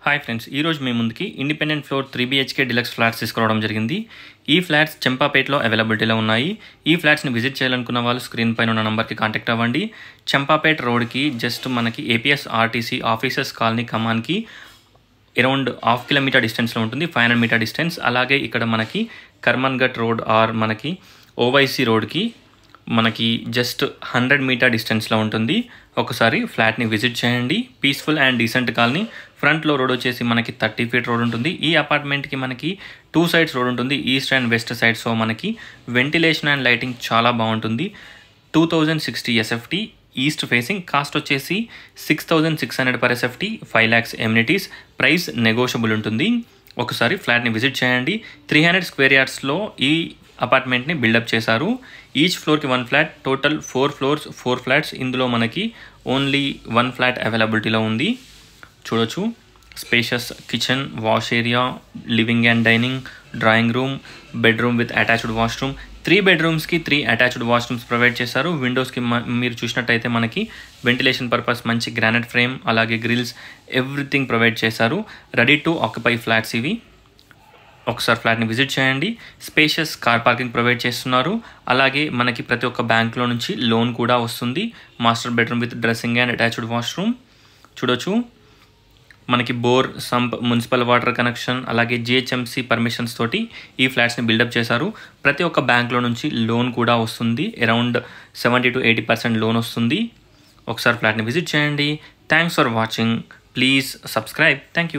Hi friends, ఈరోజు మీ ముందుకి independent floor 3BHK deluxe flats తీసుకురావడం జరిగింది. ఈ ఫ్లాట్స్ చంపాపేటలో అవైలబిలిటీలో ఉన్నాయి. ఈ ఫ్లాట్స్ని విజిట్ చేయాలనుకున్న వాళ్ళు స్క్రీన్ పైన ఉన్న నంబర్కి కాంటాక్ట్ అవ్వండి. చంపాపేట రోడ్కి జస్ట్ మనకి ఏపీఎస్ ఆర్టీసీ ఆఫీసర్స్ కాలనీ కమాన్కి అరౌండ్ 1/2 కిలోమీటర్ డిస్టెన్స్లో ఉంటుంది, 500 మీటర్ డిస్టెన్స్. అలాగే ఇక్కడ మనకి కర్మన్ఘట్ రోడ్ ఆర్ మనకి ఓవైసీ రోడ్కి మనకి జస్ట్ 100 మీటర్ డిస్టెన్స్లో ఉంటుంది. ఒకసారి ఫ్లాట్ని విజిట్ చేయండి. Peaceful and decent colony. ఫ్రంట్లో రోడ్ వచ్చేసి మనకి 30 ఫీట్ రోడ్ ఉంటుంది. ఈ అపార్ట్మెంట్కి మనకి 2 సైడ్స్ రోడ్ ఉంటుంది, east and west side. So మనకి వెంటిలేషన్ అండ్ లైటింగ్ చాలా బాగుంటుంది. 2060 SFT ఈస్ట్ ఫేసింగ్. కాస్ట్ వచ్చేసి 6600 per SFT, 5 lakhs amenities. Price negotiable ఉంటుంది. ఒకసారి ఫ్లాట్ని విజిట్ చేయండి. 300 స్క్వేర్ యార్డ్స్లో ఈ అపార్ట్మెంట్ని బిల్డప్ చేశారు. ఈచ్ ఫ్లోర్కి 1 ఫ్లాట్, టోటల్ 4 ఫ్లోర్స్ 4 ఫ్లాట్స్. ఇందులో మనకి ఓన్లీ 1 ఫ్లాట్ అవైలబిలిటీలో ఉంది. చూడొచ్చు. Spacious kitchen, wash area, living and dining, drawing room, bedroom with attached washroom. 3 బెడ్రూమ్స్కి 3 attached washrooms provide చేశారు. విండోస్కి మీరు చూసినట్టయితే మనకి వెంటిలేషన్ పర్పస్ మంచి గ్రానైట్ ఫ్రేమ్, అలాగే గ్రిల్స్, ఎవ్రీథింగ్ ప్రొవైడ్ చేశారు. రెడీ టు ఆక్యుపై ఫ్లాట్స్ ఇవి. ఒకసారి ఫ్లాట్ని విజిట్ చేయండి. స్పేషియస్ కార్ పార్కింగ్ ప్రొవైడ్ చేస్తున్నారు. అలాగే మనకి ప్రతి ఒక్క బ్యాంక్లో నుంచి లోన్ కూడా వస్తుంది. Master bedroom with dressing and attached washroom. చూడొచ్చు. మనకి bore, sump, municipal water connection, అలాగే GHMC పర్మిషన్స్ తోటి ఈ ఫ్లాట్స్ని బిల్డప్ చేశారు. ప్రతి ఒక్క బ్యాంక్లో నుంచి లోన్ కూడా వస్తుంది. అరౌండ్ 70 to 80% లోన్ వస్తుంది. ఒకసారి ఫ్లాట్ని విజిట్ చేయండి. Thanks for watching. Please subscribe. Thank you.